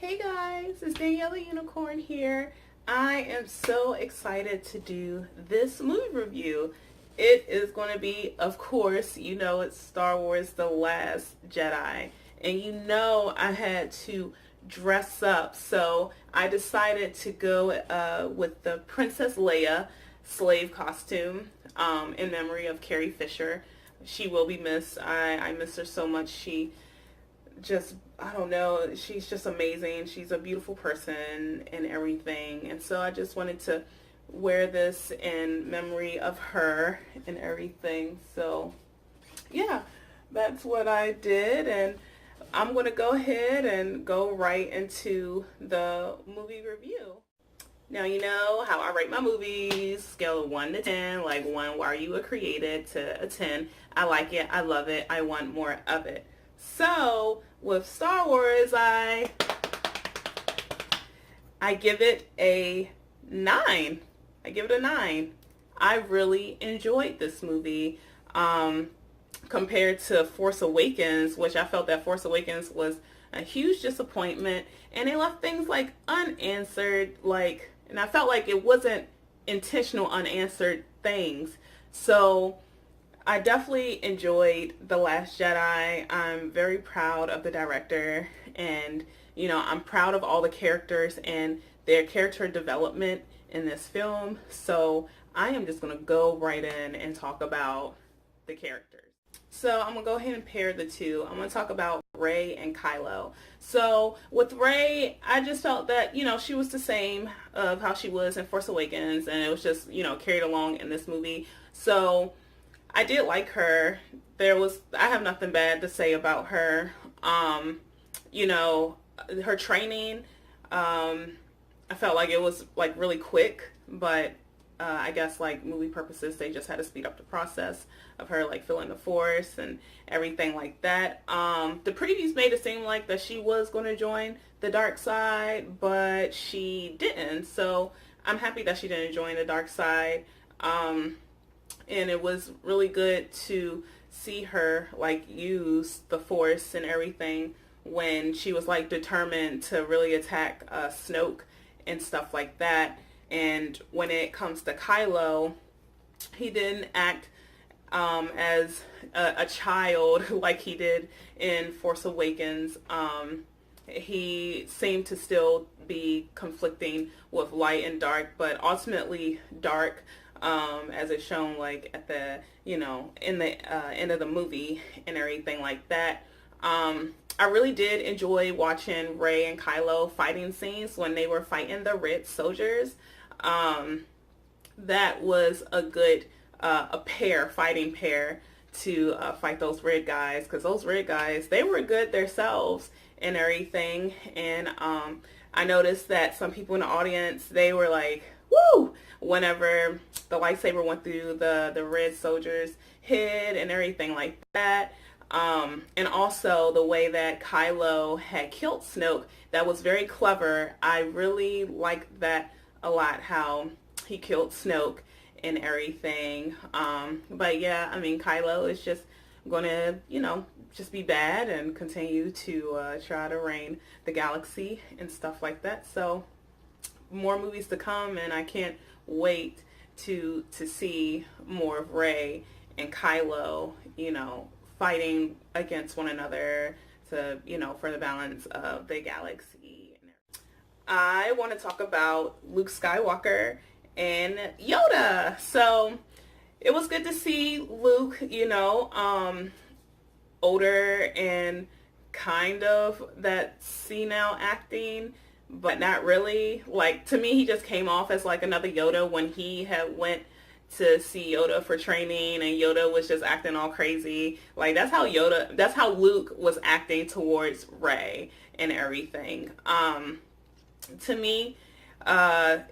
Hey guys, it's Danielle the Unicorn here. I am so excited to do this movie review. It is going to be, of course, it's Star Wars The Last Jedi. And I had to dress up. So I decided to go with the Princess Leia slave costume in memory of Carrie Fisher. She will be missed. I miss her so much. I don't know, she's just amazing. She's a beautiful person and everything. And so I just wanted to wear this in memory of her and everything. So yeah, that's what I did. And I'm going to go ahead and go right into the movie review. Now, you know how I rate my movies, scale of 1 to 10, like 1, why you were created, to a 10. I like it, I love it, I want more of it. So with Star Wars, I give it a 9. I give it a 9. I really enjoyed this movie compared to Force Awakens, which I felt that Force Awakens was a huge disappointment, and they left things like unanswered, and I felt like it wasn't intentional unanswered things. So I definitely enjoyed The Last Jedi. I'm very proud of the director, and I'm proud of all the characters and their character development in this film. So I am just going to go right in and talk about the characters. So I'm going to go ahead and pair the two. I'm going to talk about Rey and Kylo. So with Rey, I just felt that, she was the same of how she was in Force Awakens, and it was just, carried along in this movie. So I did like her. I have nothing bad to say about her. Her training, I felt like it was like really quick, but I guess like movie purposes, they just had to speed up the process of her like feeling the force and everything like that. The previews made it seem like that she was going to join the dark side, but she didn't. So I'm happy that she didn't join the dark side. And it was really good to see her like use the force and everything when she was like determined to really attack Snoke and stuff like that. And when it comes to Kylo, he didn't act as a child like he did in Force Awakens. He seemed to still be conflicting with light and dark, but ultimately dark, as it's shown like at the in the end of the movie and everything like that. I really did enjoy watching Rey and Kylo fighting scenes when they were fighting the Red soldiers. That was a good fighting pair to fight those Red guys, because those Red guys, they were good themselves and everything. And I noticed that some people in the audience, they were like, woo, whenever the lightsaber went through the Red soldier's head and everything like that. And also the way that Kylo had killed Snoke, that was very clever. I really liked that a lot, how he killed Snoke and everything. But yeah, I mean, Kylo is just gonna, just be bad and continue to try to reign the galaxy and stuff like that. So more movies to come, and I can't wait to see more of Rey and Kylo, fighting against one another to, for the balance of the galaxy. I want to talk about Luke Skywalker and Yoda. So it was good to see Luke, older and kind of that senile acting, but not really. Like, to me, he just came off as like another Yoda when he had went to see Yoda for training, and Yoda was just acting all crazy. Like, that's how Luke was acting towards Rey and everything. To me, I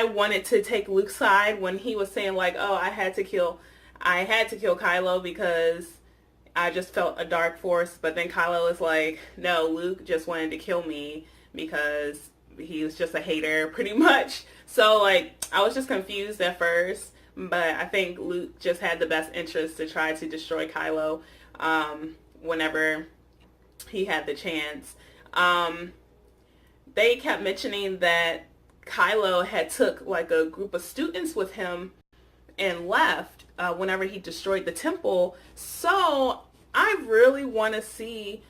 wanted to take Luke's side when he was saying like, oh, I had to kill Kylo because I just felt a dark force. But then Kylo is like, no, Luke just wanted to kill me because he was just a hater, pretty much. So like, I was just confused at first, but I think Luke just had the best interest to try to destroy Kylo whenever he had the chance. Um, they kept mentioning that Kylo had took like a group of students with him and left whenever he destroyed the temple. So I really want to see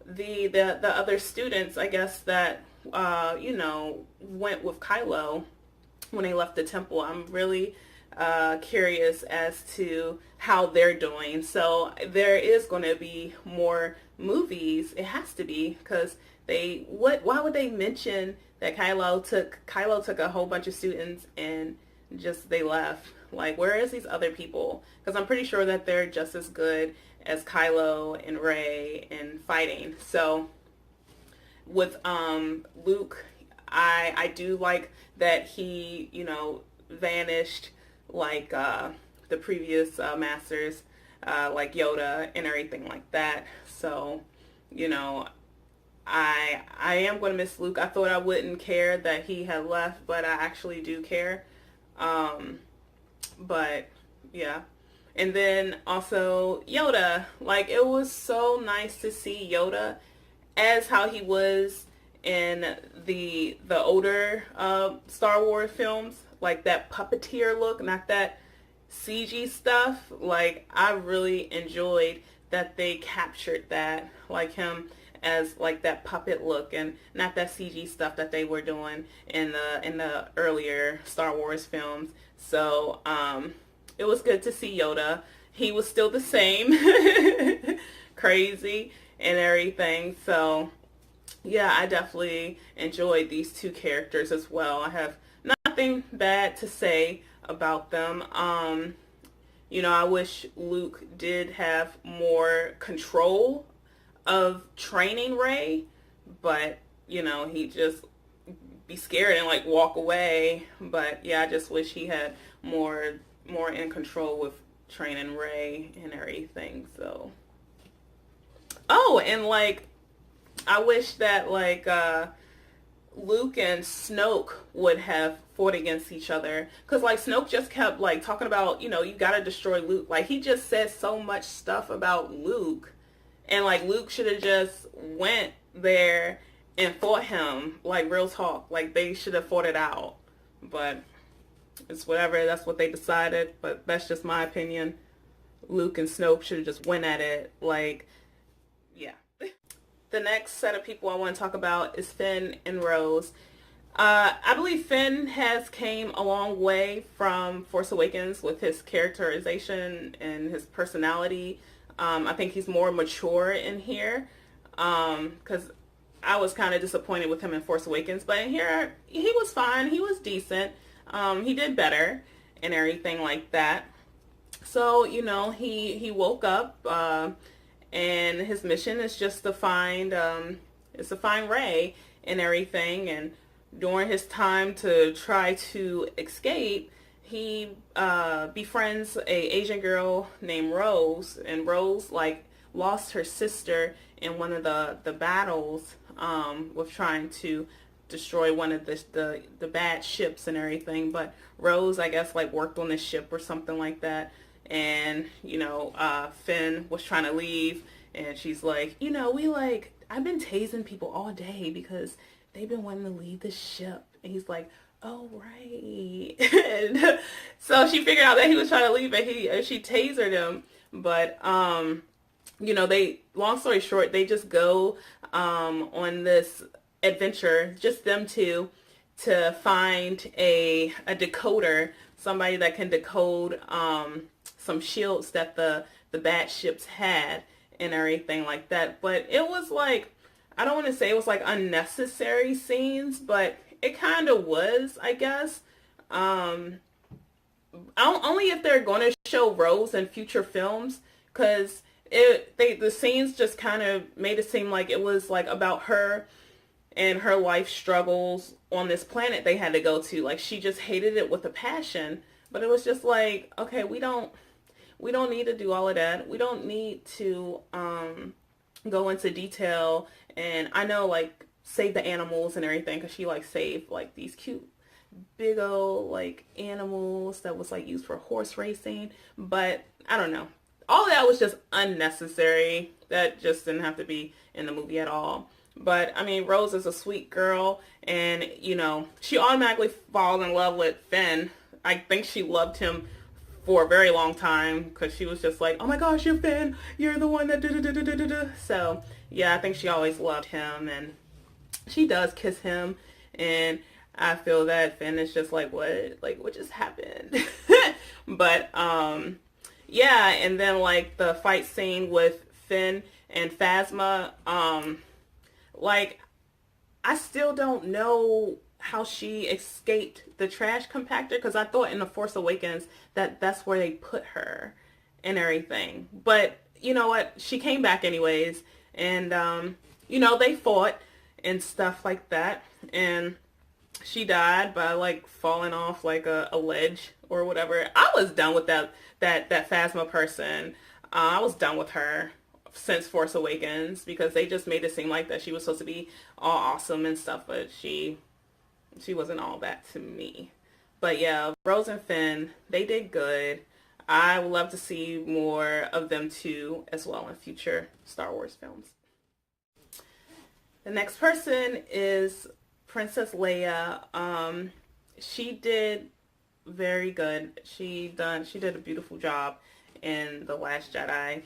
the other students, I guess, that went with Kylo when they left the temple. I'm really curious as to how they're doing. So there is going to be more movies. It has to be, because why would they mention that Kylo took a whole bunch of students and just they left? Like, where is these other people? Because I'm pretty sure that they're just as good as Kylo and Rey in fighting. So with Luke, I do like that he, vanished like the previous masters, like Yoda and everything like that. So, you know, I am going to miss Luke. I thought I wouldn't care that he had left, but I actually do care. But yeah. And then also Yoda, like, it was so nice to see Yoda as how he was in the older Star Wars films, like that puppeteer look, not that CG stuff. Like, I really enjoyed that they captured that, like him as like that puppet look and not that CG stuff that they were doing in the earlier Star Wars films. So it was good to see Yoda. He was still the same, crazy and everything. So yeah, I definitely enjoyed these two characters as well. I have nothing bad to say about them. I wish Luke did have more control of training Rey, but he just be scared and like walk away. But yeah, I just wish he had more in control with training Rey and everything. So, oh, and like, I wish that like Luke and Snoke would have fought against each other, because like Snoke just kept like talking about, you gotta destroy Luke. Like, he just said so much stuff about Luke, and like Luke should have just went there and fought him. Like, real talk, like they should have fought it out. But it's whatever, that's what they decided. But that's just my opinion. Luke and Snoke should have just went at it. Like, yeah. The next set of people I want to talk about is Finn and Rose. I believe Finn has came a long way from Force Awakens with his characterization and his personality. I think he's more mature in here, because I was kind of disappointed with him in Force Awakens, but in here he was fine. He was decent. He did better and everything like that. So he woke up. And his mission is just to find Rey and everything. And during his time to try to escape, he befriends a Asian girl named Rose, and Rose like lost her sister in one of the battles with trying to destroy one of the bad ships and everything. But Rose, I guess, like worked on this ship or something like that. And Finn was trying to leave, and she's like, I've been tasing people all day because they've been wanting to leave the ship. And he's like, oh, right. And so she figured out that he was trying to leave, and she tasered him. But long story short, they just go on this adventure, just them two, to find a decoder, somebody that can decode some shields that the bad ships had and everything like that. But it was like, I don't want to say it was like unnecessary scenes, but it kind of was, I guess. Only if they're going to show Rose in future films, because the scenes just kind of made it seem like it was like about her and her life struggles on this planet they had to go to. Like, she just hated it with a passion. But it was just like, okay, we don't need to do all of that. We don't need to go into detail. And I know, like, save the animals and everything, because she like saved like these cute big old like animals that was like used for horse racing. But I don't know. all that was just unnecessary. That just didn't have to be in the movie at all. But I mean, Rose is a sweet girl, and you know, she automatically falls in love with Finn. I think she loved him for a very long time because she was just like, oh my gosh, you're Finn, you're the one that da. So yeah, I think she always loved him, and she does kiss him, and I feel that Finn is just like what just happened? But yeah, and then like the fight scene with Finn and Phasma, like I still don't know how she escaped the trash compactor, because I thought in The Force Awakens that that's where they put her and everything. But you know what? She came back anyways, and you know, they fought and stuff like that, and she died by like falling off like a ledge or whatever. I was done with that Phasma person. I was done with her since Force Awakens, because they just made it seem like that she was supposed to be all awesome and stuff, but she wasn't all that to me. But yeah, Rose and Finn, they did good. I would love to see more of them too as well in future Star Wars films. The next person is Princess Leia. She did very good. She did a beautiful job in The Last Jedi.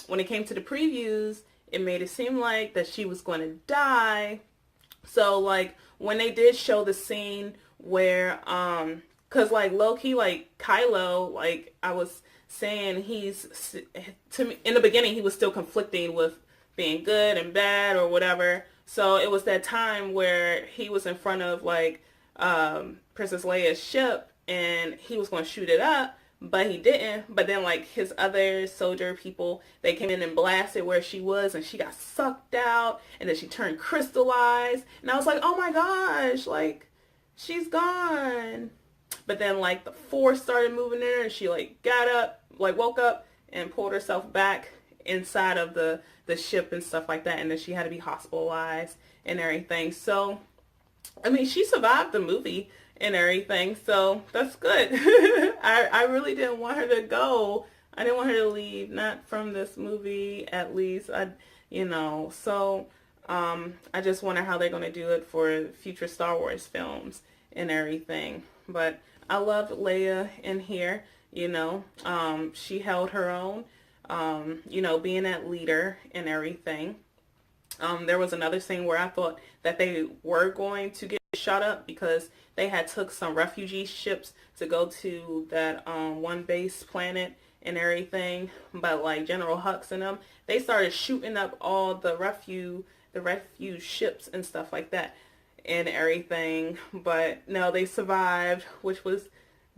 When it came to the previews, it made it seem like that she was going to die. So like when they did show the scene where cuz like low-key, like Kylo, like I was saying, he's, to me in the beginning he was still conflicting with being good and bad or whatever. So it was that time where he was in front of like Princess Leia's ship, and he was going to shoot it up, but he didn't. But then like his other soldier people, they came in and blasted where she was, and she got sucked out, and then she turned crystallized, and I was like, oh my gosh, like she's gone. But then like the force started moving in her, and she like got up, like woke up and pulled herself back inside of the ship and stuff like that, and then she had to be hospitalized and everything. So I mean, she survived the movie and everything, so that's good. I really didn't want her to go. I didn't want her to leave, not from this movie at least. So I just wonder how they're going to do it for future Star Wars films and everything. But I loved Leia in here. She held her own, being that leader and everything. There was another scene where I thought that they were going to get shot up, because they had took some refugee ships to go to that one base planet and everything. But like General Hux and them, they started shooting up all the refuge ships and stuff like that and everything. But no, they survived, which was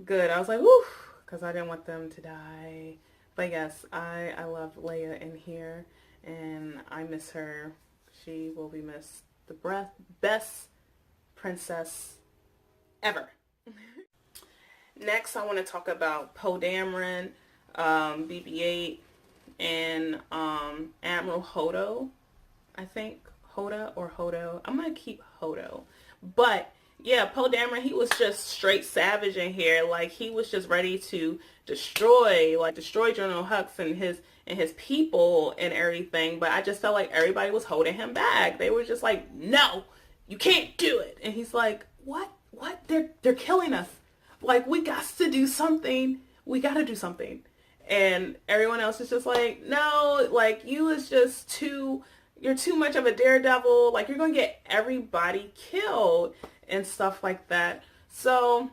good. I was like, whew, because I didn't want them to die. But yes, I love Leia in here, and I miss her. She will be missed. The best princess ever. Next, I want to talk about Poe Dameron, BB-8, and Admiral Hodo. I think Hoda or Hodo. I'm gonna keep Hodo. But yeah, Poe Dameron, he was just straight savage in here. Like he was just ready to destroy General Hux and his people and everything. But I just felt like everybody was holding him back. They were just like, no, you can't do it. And he's like, what? They're killing us. Like, we got to do something. We got to do something. And everyone else is just like, no, like you're too much of a daredevil. Like you're going to get everybody killed and stuff like that. So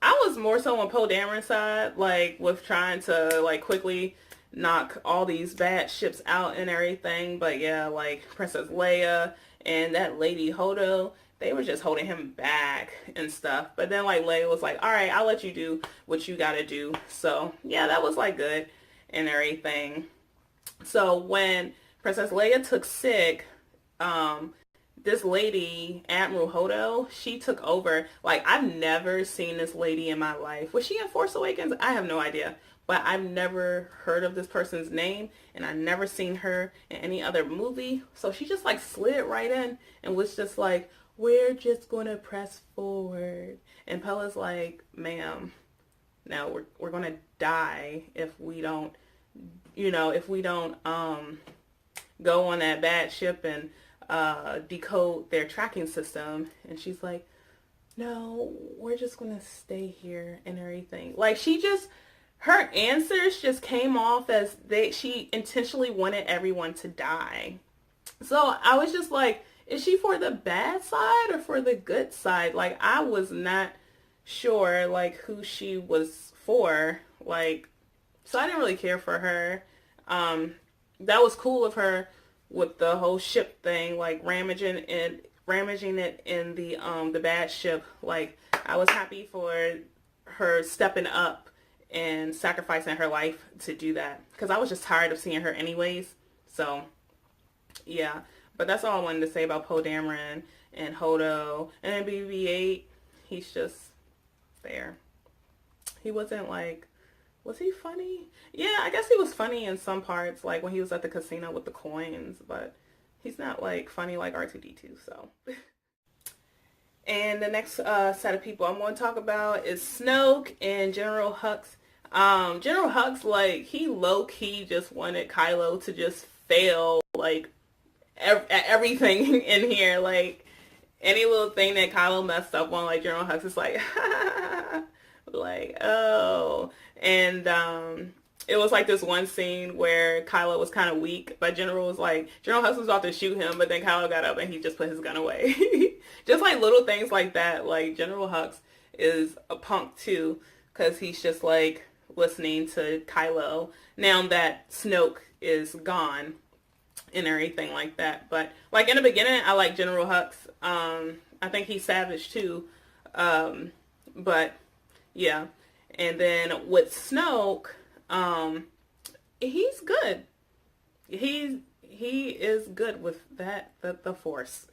I was more so on Poe Dameron's side, like with trying to like quickly knock all these bad ships out and everything. But yeah, like Princess Leia and that Lady Hodo, they were just holding him back and stuff. But then like Leia was like, all right, I'll let you do what you gotta do. So yeah, that was like good and everything. So when Princess Leia took sick, this lady, Admiral Hodo, she took over. Like, I've never seen this lady in my life. Was she in Force Awakens? I have no idea. But I've never heard of this person's name, and I've never seen her in any other movie. So she just like slid right in and was just like, we're just going to press forward. And Pella's like, ma'am, no, we're going to die if we don't if we don't go on that bad ship and decode their tracking system. And she's like, no, we're just gonna stay here and everything. Like, her answers just came off as she intentionally wanted everyone to die. So I was just like, is she for the bad side or for the good side? Like, I was not sure, like, who she was for. Like, so I didn't really care for her. That was cool of her with the whole ship thing, like ramaging it in the bad ship. Like, I was happy for her stepping up and sacrificing her life to do that, because I was just tired of seeing her anyways. So yeah, but that's all I wanted to say about Poe Dameron and Hodo. And then BB-8, he's just there. He wasn't like, was he funny? Yeah, I guess he was funny in some parts, like when he was at the casino with the coins, but he's not like funny like R2-D2. So and the next set of people I'm going to talk about is Snoke and General Hux. General Hux, like, he low-key just wanted Kylo to just fail, like, at everything in here. Like, any little thing that Kylo messed up on, like, General Hux is like, like, oh. And it was like this one scene where Kylo was kind of weak, but General Hux was about to shoot him, but then Kylo got up and he just put his gun away. Just like little things like that. Like, General Hux is a punk too, because he's just like listening to Kylo now that Snoke is gone and everything like that. But like in the beginning, I like General Hux. I think he's savage too. But yeah. And then with Snoke, he's good. He is good with the Force.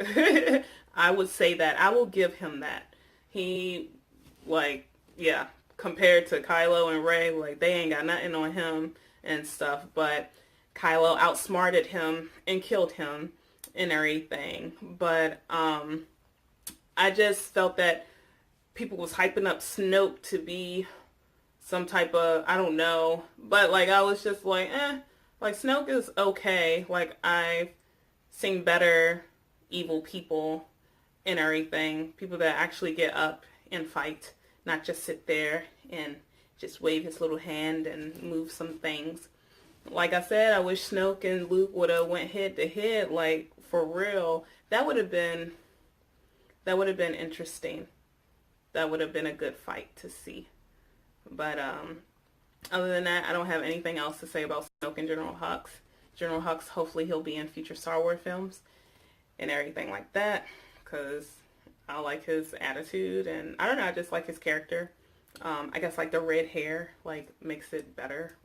I would say that. I will give him that. He, like, yeah, compared to Kylo and Rey, like, they ain't got nothing on him and stuff, but Kylo outsmarted him and killed him and everything. But I just felt that people was hyping up Snoke to be some type of, I don't know, but like I was just like, like Snoke is okay. Like, I've seen better evil people and everything, people that actually get up and fight, not just sit there and just wave his little hand and move some things. Like I said, I wish Snoke and Luke would have went head to head, like, for real. That would have been interesting. That would have been a good fight to see. But other than that, I don't have anything else to say about Snoke and General Hux. General Hux, hopefully he'll be in future Star Wars films and everything like that, because I like his attitude, and I don't know, I just like his character. I guess like the red hair like makes it better.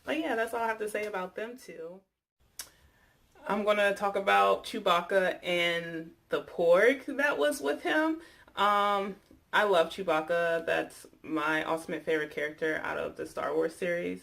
But yeah, that's all I have to say about them two. I'm gonna talk about Chewbacca and the Porg that was with him. I love Chewbacca. That's my ultimate favorite character out of the Star Wars series.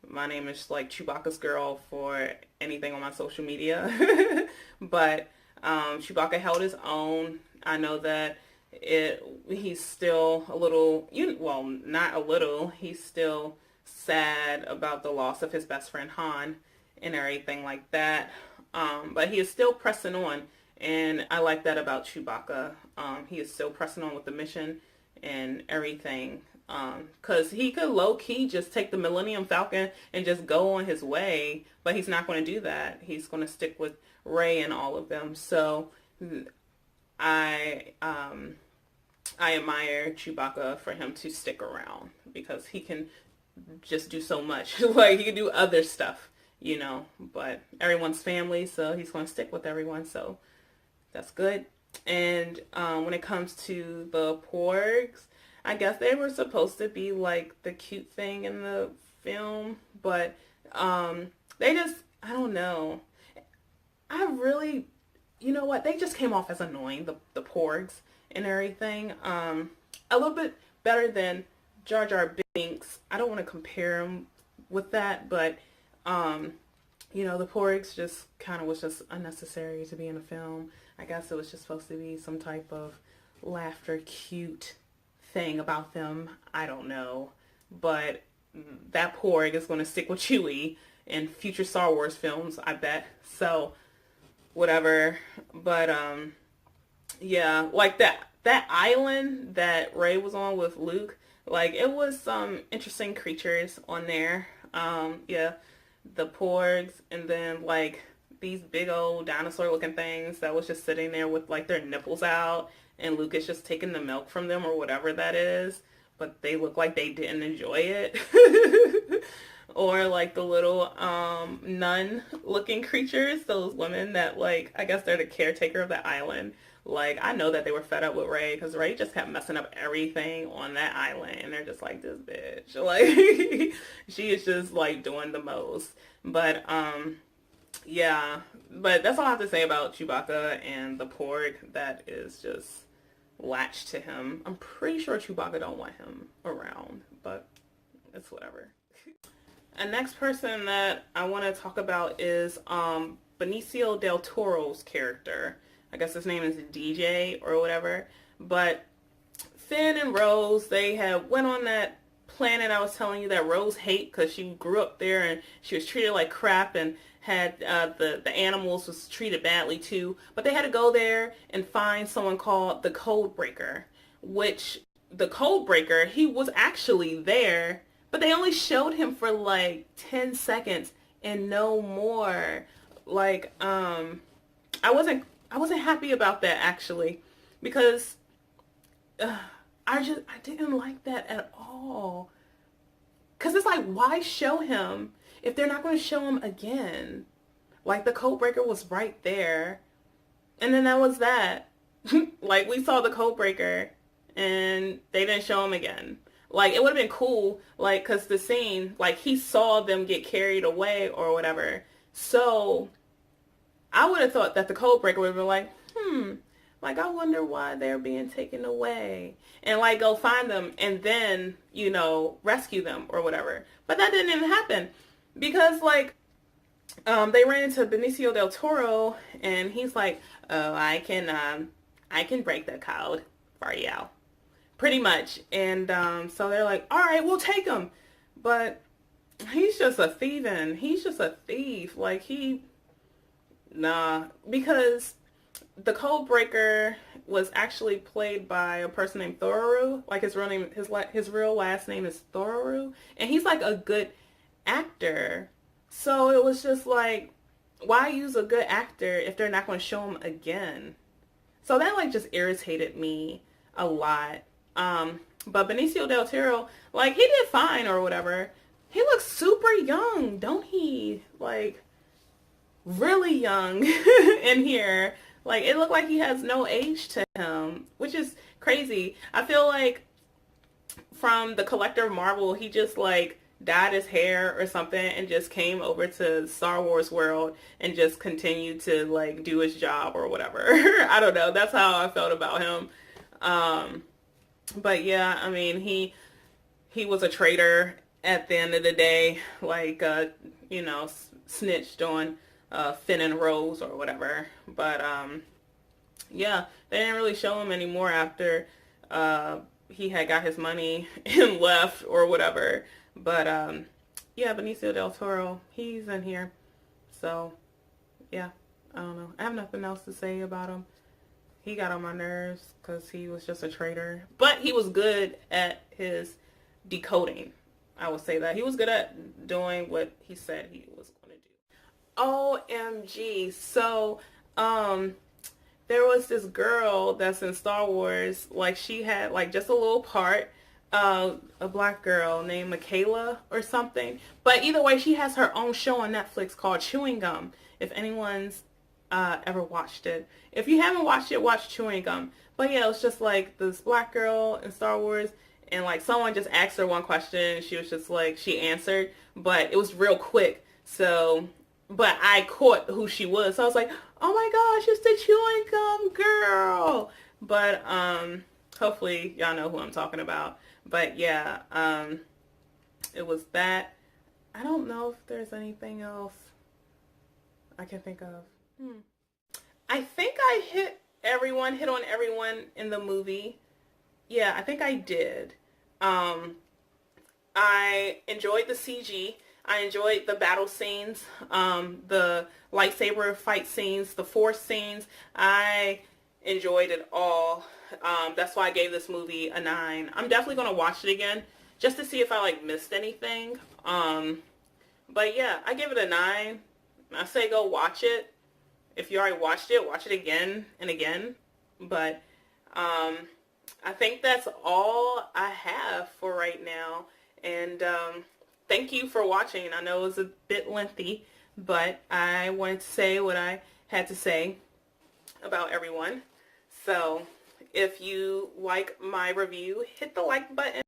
My name is like Chewbacca's girl for anything on my social media. But Chewbacca held his own. I know that he's still a little, well, not a little, he's still sad about the loss of his best friend Han and everything like that. But he is still pressing on. And I like that about Chewbacca. He is still pressing on with the mission and everything. Because he could low-key just take the Millennium Falcon and just go on his way. But he's not going to do that. He's going to stick with Rey and all of them. So I admire Chewbacca for him to stick around. Because he can just do so much. Like, he can do other stuff, But everyone's family, so he's going to stick with everyone. So that's good. And when it comes to the Porgs, I guess they were supposed to be like the cute thing in the film, but they just, I don't know. I really, you know what? They just came off as annoying, the Porgs and everything. A little bit better than Jar Jar Binks. I don't want to compare him with that, but the Porgs just kind of was just unnecessary to be in a film. I guess it was just supposed to be some type of laughter, cute thing about them. I don't know. But that porg is going to stick with Chewie in future Star Wars films, I bet. So, whatever. But, yeah, like that island that Rey was on with Luke, like, it was some interesting creatures on there. Yeah, the porgs, and then, like, these big old dinosaur looking things that was just sitting there with, like, their nipples out, and Luke is just taking the milk from them or whatever that is, but they look like they didn't enjoy it. Or like the little nun looking creatures, those women that, like, I guess they're the caretaker of the island. Like, I know that they were fed up with Rey because Rey just kept messing up everything on that island, and they're just like, this bitch, like, she is just like doing the most. But yeah, but that's all I have to say about Chewbacca and the porg that is just latched to him. I'm pretty sure Chewbacca don't want him around, but it's whatever. And next person that I want to talk about is Benicio del Toro's character. I guess his name is DJ or whatever. But Finn and Rose, they had went on that planet I was telling you that Rose hate because she grew up there and she was treated like crap and had the animals was treated badly too. But they had to go there and find someone called the Code Breaker, which the Code Breaker, he was actually there, but they only showed him for like 10 seconds and no more. Like, I wasn't happy about that actually, because I didn't like that at all. Cause it's like, why show him if they're not going to show him again? Like, the Codebreaker was right there, and then that was that. Like, we saw the Codebreaker, and they didn't show him again. Like, it would have been cool, like, cause the scene, like, he saw them get carried away or whatever. So I would have thought that the Codebreaker would have been like, like, I wonder why they're being taken away. And, like, go find them and then, you know, rescue them or whatever. But that didn't even happen. Because, like, they ran into Benicio del Toro and he's like, oh, I can break the code for you. Pretty much. And so they're like, all right, we'll take him. But he's just a thieving. He's just a thief. Like, nah. Because the Code Breaker was actually played by a person named Thoreau. Like, his real name, his real last name is Thoreau, and he's like a good actor. So it was just like, why use a good actor if they're not going to show him again? So that, like, just irritated me a lot. But Benicio del Toro, like, he did fine or whatever. He looks super young, don't he? Like, really young in here. Like, it looked like he has no age to him, which is crazy. I feel like from the Collector of Marvel, he just, like, dyed his hair or something and just came over to Star Wars world and just continued to, like, do his job or whatever. I don't know. That's how I felt about him. But yeah, I mean, he was a traitor at the end of the day, like, you know, snitched on Finn and Rose or whatever. But yeah, they didn't really show him anymore after he had got his money and left or whatever. But yeah, Benicio del Toro, he's in here. So yeah, I don't know. I have nothing else to say about him. He got on my nerves because he was just a traitor. But he was good at his decoding. I would say that. He was good at doing what he said he was going to do. OMG. So, there was this girl that's in Star Wars. Like, she had, like, just a little part. A black girl named Michaela or something. But either way, she has her own show on Netflix called Chewing Gum. If anyone's ever watched it. If you haven't watched it, watch Chewing Gum. But yeah, it was just like this black girl in Star Wars, and like someone just asked her one question, and she was just like, she answered, but it was real quick. So, but I caught who she was. So I was like, oh my gosh, it's the Chewing Gum girl. But hopefully y'all know who I'm talking about. But yeah, it was that. I don't know if there's anything else I can think of. I think I hit on everyone in the movie. Yeah, I think I did. I enjoyed the CG. I enjoyed the battle scenes, the lightsaber fight scenes, the force scenes. I enjoyed it all. That's why I gave this movie a 9. I'm definitely going to watch it again just to see if I like missed anything. But yeah, I give it a 9. I say go watch it. If you already watched it, watch it again and again. But I think that's all I have for right now. And thank you for watching. I know it was a bit lengthy, but I wanted to say what I had to say about everyone. So if you like my review, hit the like button.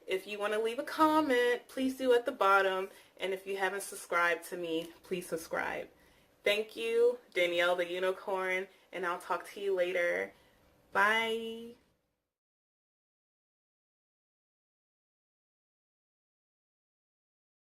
If you want to leave a comment, please do at the bottom. And if you haven't subscribed to me, please subscribe. Thank you, Danielle the Unicorn, and I'll talk to you later. Bye.